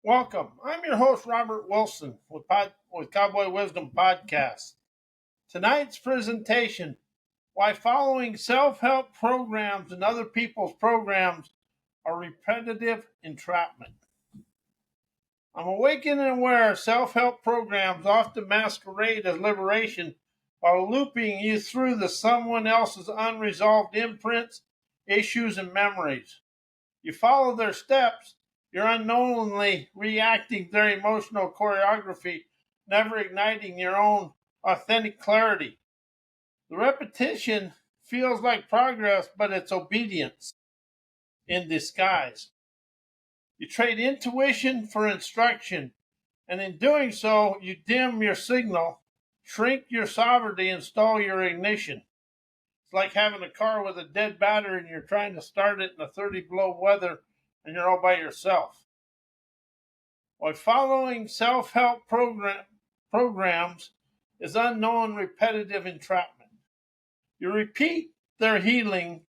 Welcome. I'm your host, Robert Wilson, with Cowboy Wisdom Podcast. Tonight's presentation, why following self-help programs and other people's programs are repetitive entrapment. I'm awakened and aware self-help programs often masquerade as liberation while looping you through the someone else's unresolved imprints, issues, and memories. You follow their steps, you're unknowingly reacting their emotional choreography, never igniting your own authentic clarity. The repetition feels like progress, but it's obedience in disguise. You trade intuition for instruction, and in doing so, you dim your signal, shrink your sovereignty, and stall your ignition. It's like having a car with a dead battery and you're trying to start it in a 30 below weather and you're all by yourself. By following self-help programs is unknown repetitive entrapment. You repeat their healing,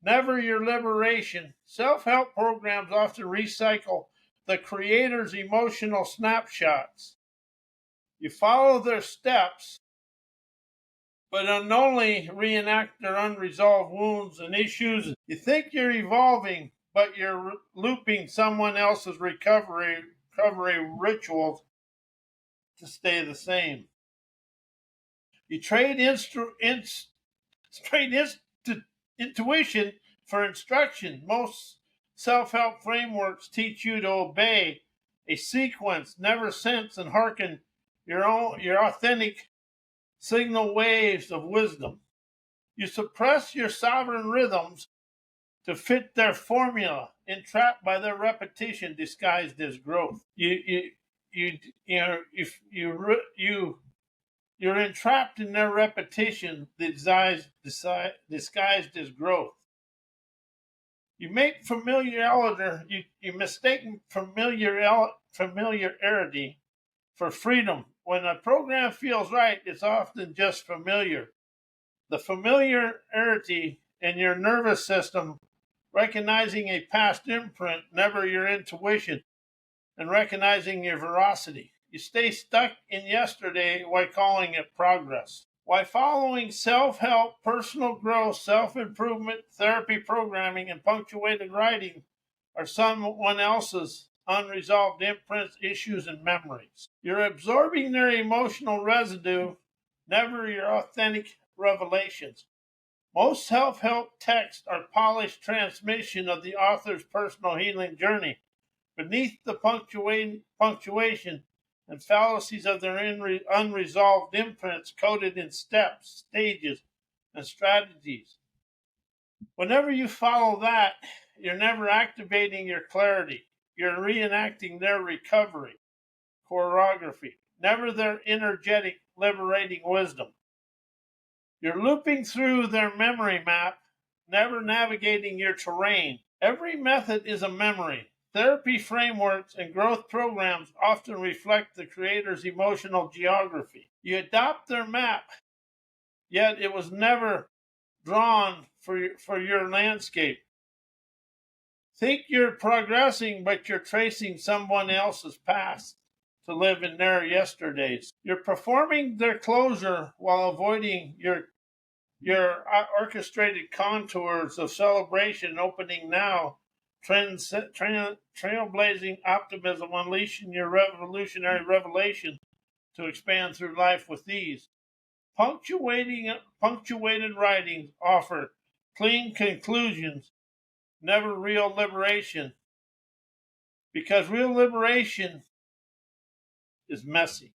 never your liberation. Self-help programs often recycle the creator's emotional snapshots. You follow their steps, but unknowingly reenact their unresolved wounds and issues. You think you're evolving, but you're looping someone else's recovery rituals to stay the same. You trade intuition for instruction. Most self-help frameworks teach you to obey a sequence, never sense and hearken your authentic signal waves of wisdom. You suppress your sovereign rhythms to fit their formula, entrapped by their repetition disguised as growth. You're entrapped in their repetition disguised as growth. You make you mistake familiarity for freedom. When a program feels right, it's often just familiar. The familiarity in your nervous system, recognizing a past imprint, never your intuition, and recognizing your veracity. You stay stuck in yesterday while calling it progress. While following self-help, personal growth, self-improvement, therapy programming, and punctuated writing are someone else's unresolved imprints, issues, and memories. You're absorbing their emotional residue, never your authentic revelations. Most self-help texts are polished transmission of the author's personal healing journey. Beneath the punctuation and fallacies of their unresolved imprints coded in steps, stages, and strategies. Whenever you follow that, you're never activating your clarity. You're reenacting their recovery choreography, never their energetic, liberating wisdom. You're looping through their memory map, never navigating your terrain. Every method is a memory. Therapy frameworks and growth programs often reflect the creator's emotional geography. You adopt their map, yet it was never drawn for your landscape. Think you're progressing, but you're tracing someone else's past to live in their yesterdays. You're performing their closure while avoiding your orchestrated contours of celebration opening now, trailblazing optimism, unleashing your revolutionary revelation to expand through life with ease. Punctuated writings offer clean conclusions, never real liberation, because real liberation is messy.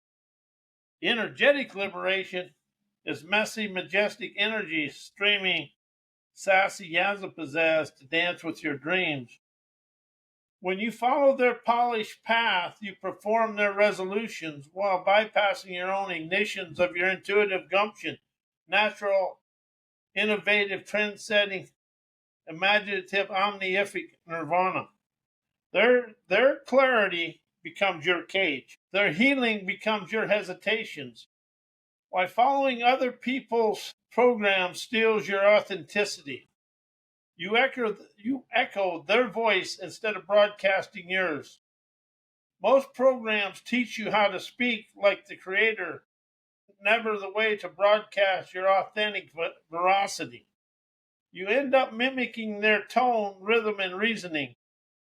Energetic liberation is messy, majestic energy streaming sassy Yazza pizzazz to dance with your dreams. When you follow their polished path, you perform their resolutions while bypassing your own ignitions of your intuitive gumption, natural, innovative, trend-setting, imaginative, omnific nirvana. Their clarity becomes your cage. Their healing becomes your hesitations. While following other people's programs steals your authenticity. You echo their voice instead of broadcasting yours. Most programs teach you how to speak like the creator, never the way to broadcast your authentic veracity. You end up mimicking their tone, rhythm, and reasoning,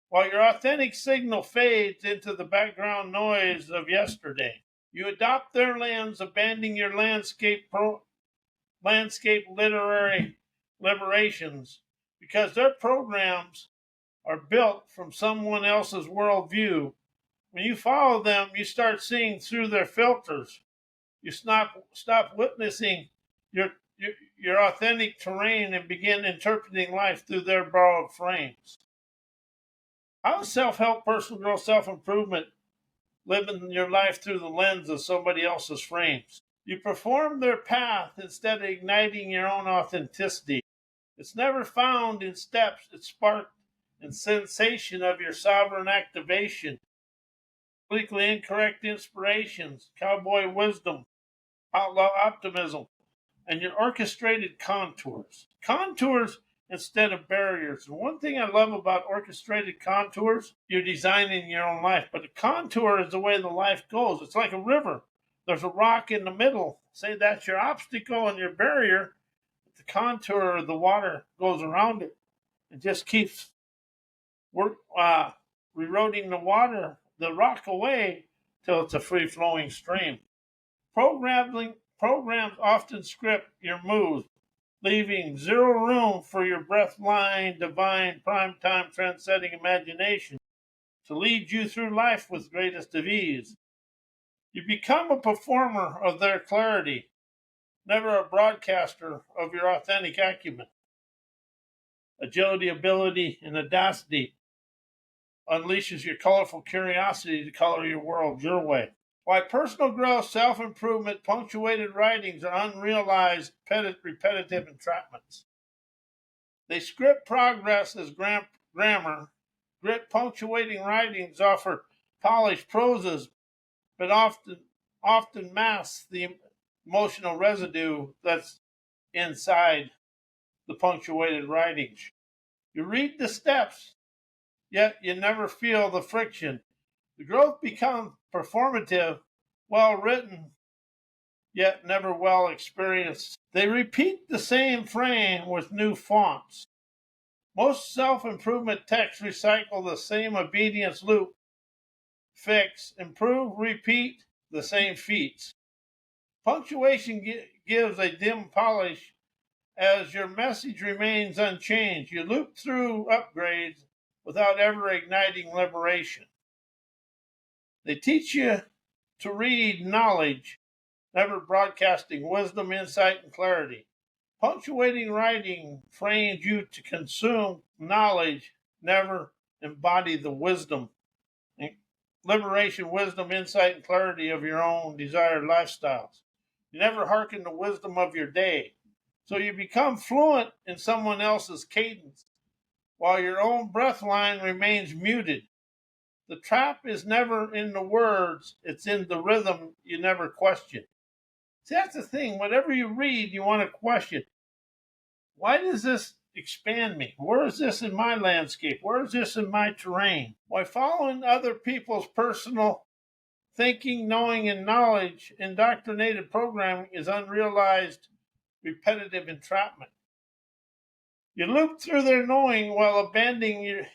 while your authentic signal fades into the background noise of yesterday. You adopt their lens, abandoning your landscape literary liberations, because their programs are built from someone else's worldview. When you follow them, you start seeing through their filters. You stop witnessing your, your your authentic terrain and begin interpreting life through their borrowed frames. How is self-help, personal growth, self-improvement living your life through the lens of somebody else's frames? You perform their path instead of igniting your own authenticity. It's never found in steps, it's sparked in sensation of your sovereign activation, politically incorrect inspirations, cowboy wisdom, outlaw optimism, and your orchestrated contours. Contours instead of barriers. And one thing I love about orchestrated contours, you're designing your own life, but a contour is the way the life goes. It's like a river. There's a rock in the middle. Say that's your obstacle and your barrier. But the contour of the water goes around it and just keeps eroding the rock away till it's a free-flowing stream. Programs often script your moves, leaving zero room for your breathline, divine, primetime, trendsetting imagination to lead you through life with greatest of ease. You become a performer of their clarity, never a broadcaster of your authentic acumen. Agility, ability, and audacity unleashes your colorful curiosity to color your world your way. Why personal growth, self-improvement, punctuated writings are unrealized, repetitive entrapments. They script progress as grammar. Grit punctuating writings offer polished proses, but often mask the emotional residue that's inside the punctuated writings. You read the steps, yet you never feel the friction. The growth becomes performative, well written, yet never well experienced. They repeat the same frame with new fonts. Most self-improvement texts recycle the same obedience loop, fix, improve, repeat the same feats. Punctuation gives a dim polish as your message remains unchanged. You loop through upgrades without ever igniting liberation. They teach you to read knowledge, never broadcasting wisdom, insight, and clarity. Punctuating writing frames you to consume knowledge, never embody the wisdom, liberation, wisdom, insight, and clarity of your own desired lifestyles. You never hearken the wisdom of your day. So you become fluent in someone else's cadence, while your own breath line remains muted. The trap is never in the words, it's in the rhythm you never question. See, that's the thing. Whatever you read, you want to question. Why does this expand me? Where is this in my landscape? Where is this in my terrain? Why following other people's personal thinking, knowing, and knowledge, indoctrinated programming is unrealized, repetitive entrapment. You loop through their knowing while abandoning your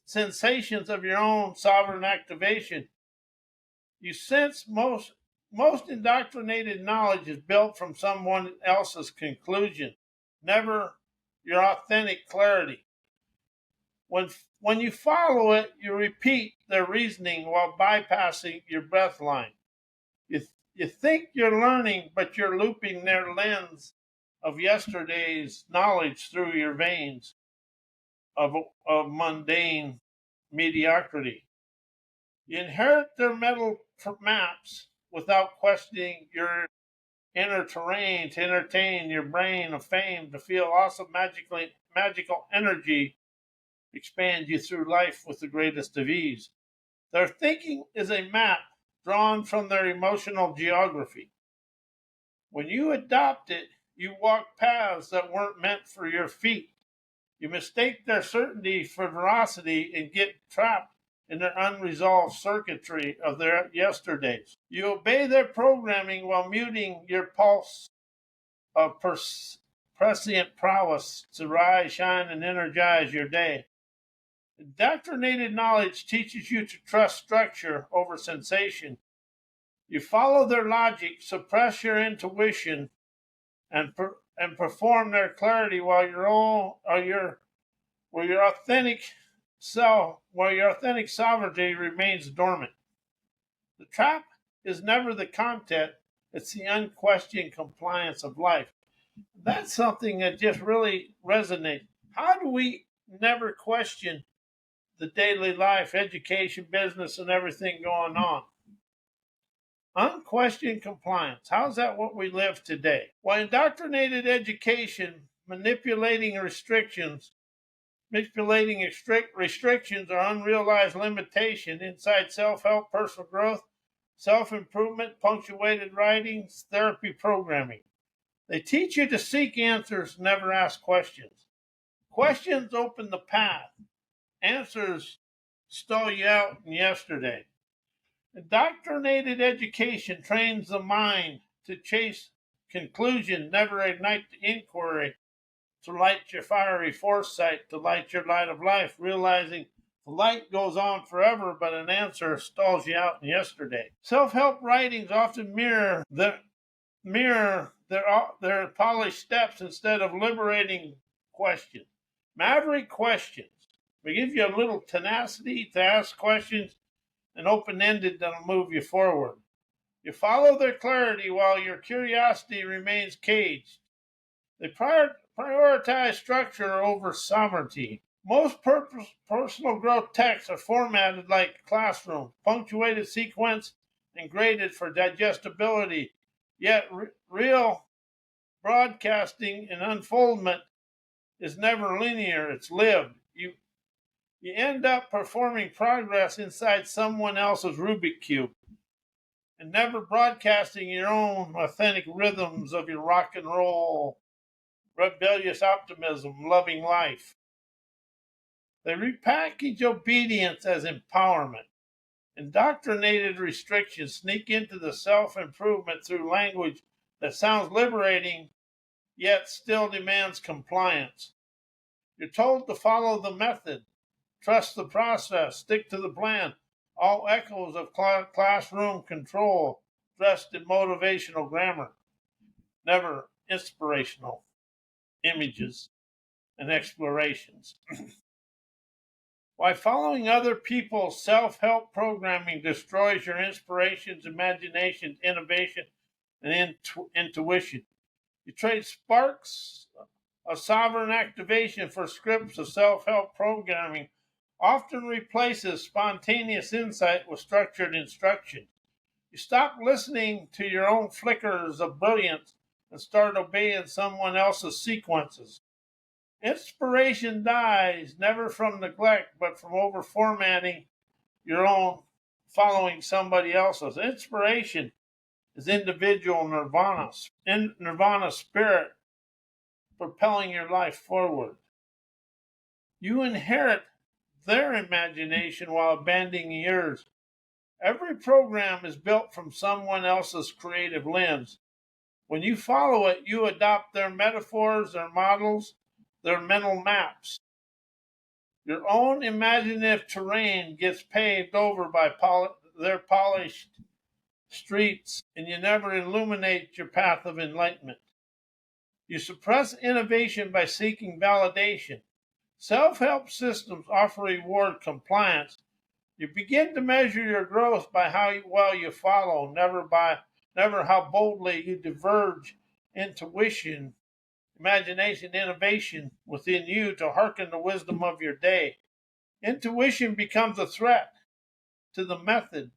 sensations of your own sovereign activation. You sense most indoctrinated knowledge is built from someone else's conclusion, never your authentic clarity. When you follow it, you repeat their reasoning while bypassing your breath line. You think you're learning, but you're looping their lens of yesterday's knowledge through your veins of mundane mediocrity. You inherit their mental maps without questioning your inner terrain to entertain your brain of fame, to feel awesome magical energy expand you through life with the greatest of ease. Their thinking is a map drawn from their emotional geography. When you adopt it, you walk paths that weren't meant for your feet. You mistake their certainty for veracity and get trapped in their unresolved circuitry of their yesterdays. You obey their programming while muting your pulse of prescient prowess to rise, shine, and energize your day. Indoctrinated knowledge teaches you to trust structure over sensation. You follow their logic, suppress your intuition, and perform their clarity while your authentic sovereignty remains dormant. The trap is never the content; it's the unquestioned compliance of life. That's something that just really resonates. How do we never question the daily life, education, business, and everything going on? Unquestioned compliance. How's that what we live today? Well, indoctrinated education, manipulating restrictions or unrealized limitation inside self-help, personal growth, self-improvement, punctuated writings, therapy programming. They teach you to seek answers, never ask questions. Questions open the path. Answers stall you out in yesterday. Indoctrinated education trains the mind to chase conclusion, never ignite the inquiry, to light your fiery foresight, to light your light of life, realizing the light goes on forever, but an answer stalls you out in yesterday. Self-help writings often mirror their polished steps instead of liberating questions. Maverick questions. We give you a little tenacity to ask questions and open-ended that'll move you forward. You follow their clarity while your curiosity remains caged. They prioritize structure over sovereignty. Most personal growth texts are formatted like classrooms, punctuated, sequenced, and graded for digestibility. Yet real broadcasting and unfoldment is never linear, it's lived. You end up performing progress inside someone else's Rubik Cube and never broadcasting your own authentic rhythms of your rock and roll, rebellious optimism, loving life. They repackage obedience as empowerment. Indoctrinated restrictions sneak into the self-improvement through language that sounds liberating, yet still demands compliance. You're told to follow the method, trust the process, stick to the plan, all echoes of classroom control dressed in motivational grammar, never inspirational images and explorations. Why following other people's self-help programming destroys your inspirations, imagination, innovation, and intuition. You trade sparks of sovereign activation for scripts of self-help programming often replaces spontaneous insight with structured instruction. You stop listening to your own flickers of brilliance and start obeying someone else's sequences. Inspiration dies never from neglect, but from over-formatting your own, following somebody else's. Inspiration is individual nirvana spirit propelling your life forward. You inherit their imagination while abandoning yours. Every program is built from someone else's creative lens. When you follow it, you adopt their metaphors, their models, their mental maps. Your own imaginative terrain gets paved over by their polished streets, and you never illuminate your path of enlightenment. You suppress innovation by seeking validation. Self-help systems offer reward compliance. You begin to measure your growth by how well you follow, never how boldly you diverge. Intuition, imagination, innovation within you to hearken the wisdom of your day. Intuition becomes a threat to the method,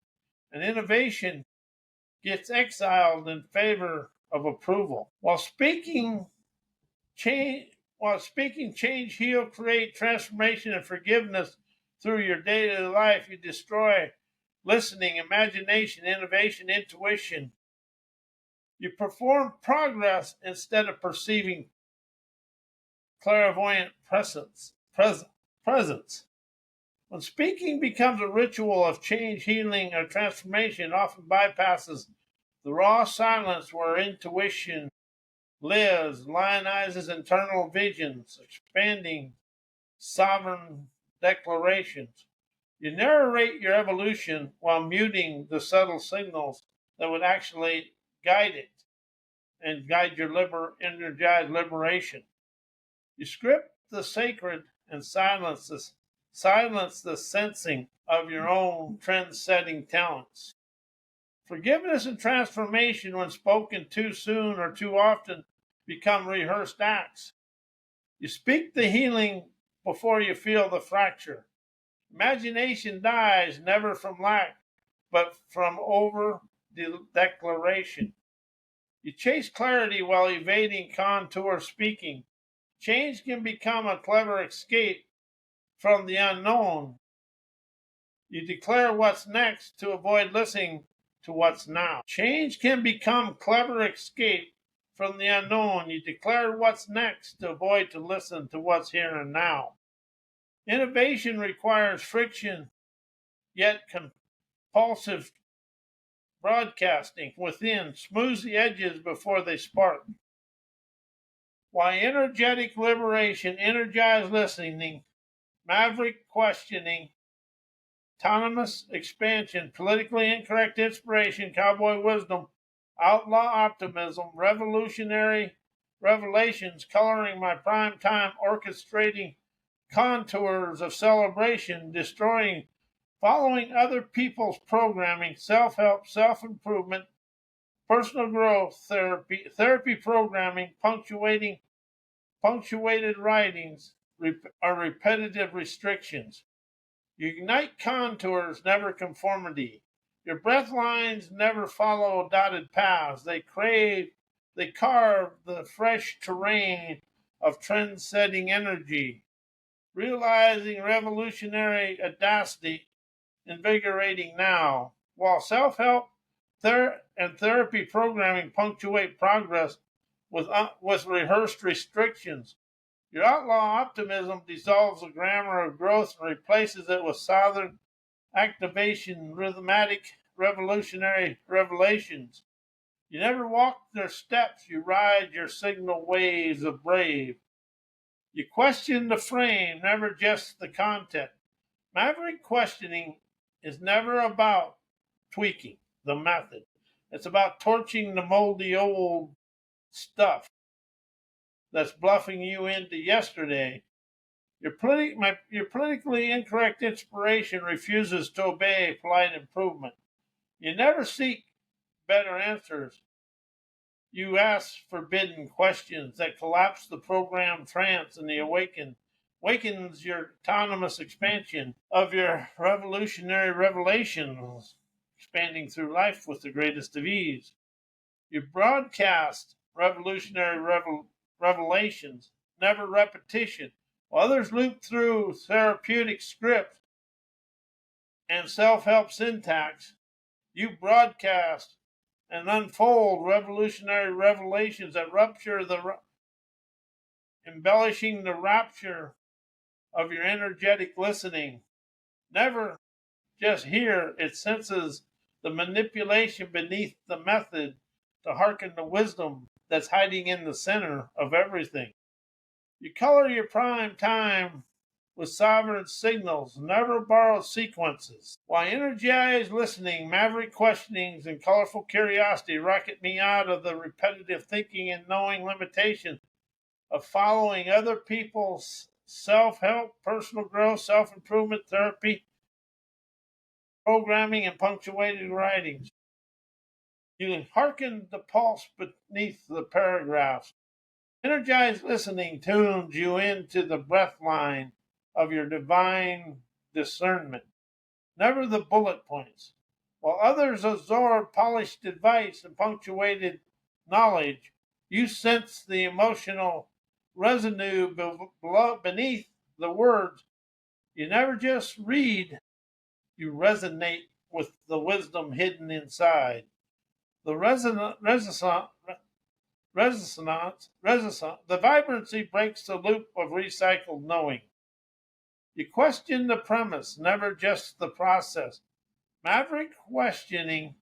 and innovation gets exiled in favor of approval. While speaking change, heal, create transformation and forgiveness through your daily life, you destroy listening, imagination, innovation, intuition. You perform progress instead of perceiving clairvoyant presence. When speaking becomes a ritual of change, healing, or transformation, it often bypasses the raw silence where intuition lives, lionizes internal visions, expanding sovereign declarations. You narrate your evolution while muting the subtle signals that would actually guide it and guide your energized liberation. You script the sacred and silence the sensing of your own trend-setting talents. Forgiveness and transformation, when spoken too soon or too often, become rehearsed acts. You speak the healing before you feel the fracture. Imagination dies never from lack, but from over declaration. You chase clarity while evading contour speaking. Change can become a clever escape from the unknown. You declare what's next to avoid listening to what's now. Change can become clever escape from the unknown. You declare what's next to avoid to listen to what's here and now. Innovation requires friction, yet compulsive broadcasting within. Smooths the edges before they spark. Why energetic liberation, energized listening, maverick questioning, autonomous expansion, politically incorrect inspiration, cowboy wisdom, outlaw optimism, revolutionary revelations coloring my prime time, orchestrating contours of celebration, destroying, following other people's programming, self-help, self-improvement, personal growth therapy programming, punctuated writings, are repetitive restrictions. You ignite contours, never conformity. Your breath lines never follow dotted paths. They carve the fresh terrain of trend-setting energy, realizing revolutionary audacity, invigorating now. While self-help and therapy programming punctuate progress with rehearsed restrictions, your outlaw optimism dissolves the grammar of growth and replaces it with southern activation, rhythmatic, revolutionary revelations. You never walk their steps, you ride your signal waves of brave. You question the frame, never just the content. Maverick questioning is never about tweaking the method. It's about torching the moldy old stuff that's bluffing you into yesterday. Your politically incorrect inspiration refuses to obey polite improvement. You never seek better answers. You ask forbidden questions that collapse the programmed trance and awakens your autonomous expansion of your revolutionary revelations, expanding through life with the greatest of ease. You broadcast revolutionary revelations, never repetition. While others loop through therapeutic script and self-help syntax, you broadcast and unfold revolutionary revelations that embellishing the rapture of your energetic listening. Never just hear, it senses the manipulation beneath the method to hearken to wisdom that's hiding in the center of everything. You color your prime time with sovereign signals, never borrowed sequences. While energized listening, maverick questionings, and colorful curiosity rocket me out of the repetitive thinking and knowing limitation of following other people's self-help, personal growth, self-improvement therapy, programming, and punctuated writings. You can hearken the pulse beneath the paragraphs. Energized listening tunes you into the breathline of your divine discernment, never the bullet points. While others absorb polished advice and punctuated knowledge, you sense the emotional residue beneath the words. You never just read, you resonate with the wisdom hidden inside. The the vibrancy breaks the loop of recycled knowing. You question the premise, never just the process. Maverick questioning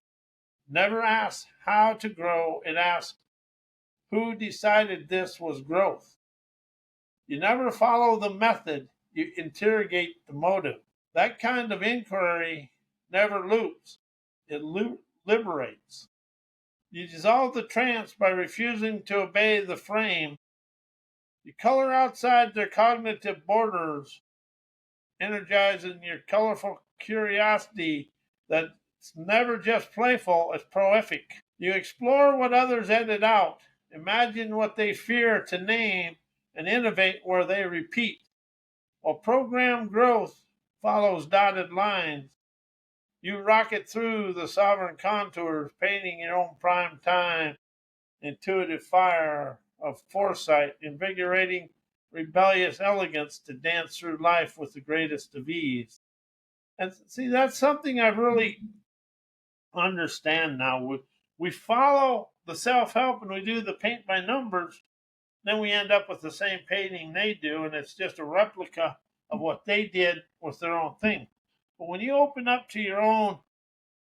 never asks how to grow, it asks who decided this was growth. You never follow the method, you interrogate the motive. That kind of inquiry never loops, it liberates. You dissolve the trance by refusing to obey the frame. You color outside their cognitive borders, energizing your colorful curiosity that's never just playful, it's prolific. You explore what others edit out, imagine what they fear to name, and innovate where they repeat. While program growth follows dotted lines, you rocket through the sovereign contours, painting your own prime time, intuitive fire of foresight, invigorating rebellious elegance to dance through life with the greatest of ease. And see, that's something I really understand now. We follow the self-help and we do the paint by numbers, then we end up with the same painting they do, and it's just a replica of what they did with their own thing. But when you open up to your own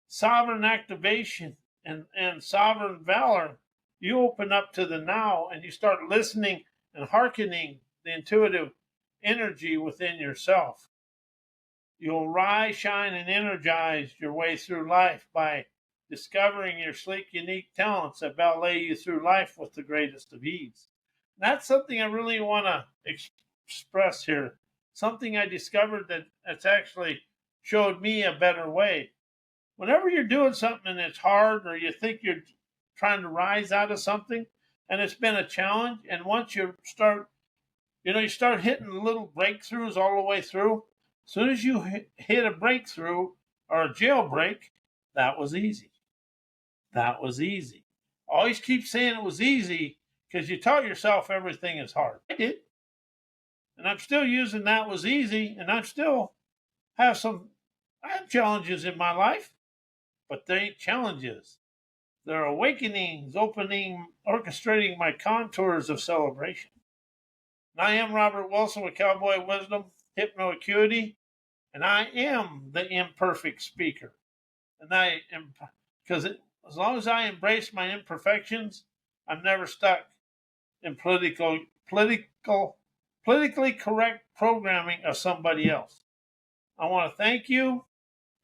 sovereign activation and sovereign valor, you open up to the now and you start listening and hearkening the intuitive energy within yourself. You'll rise, shine, and energize your way through life by discovering your sleek, unique talents that ballet you through life with the greatest of ease. That's something I really want to express here. Something I discovered that's actually showed me a better way. Whenever you're doing something and it's hard, or you think you're trying to rise out of something and it's been a challenge, and once you start hitting little breakthroughs all the way through, as soon as you hit a breakthrough or a jailbreak, that was easy. That was easy. Always keep saying it was easy because you taught yourself everything is hard. I did. And I'm still using that was easy, and I have challenges in my life, but they ain't challenges. They're awakenings, orchestrating my contours of celebration. And I am Robert Wilson with Cowboy Wisdom, Hypnoacuity, and I am the imperfect speaker. And as long as I embrace my imperfections, I'm never stuck in politically correct programming of somebody else. I want to thank you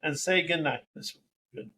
and say good night. Good.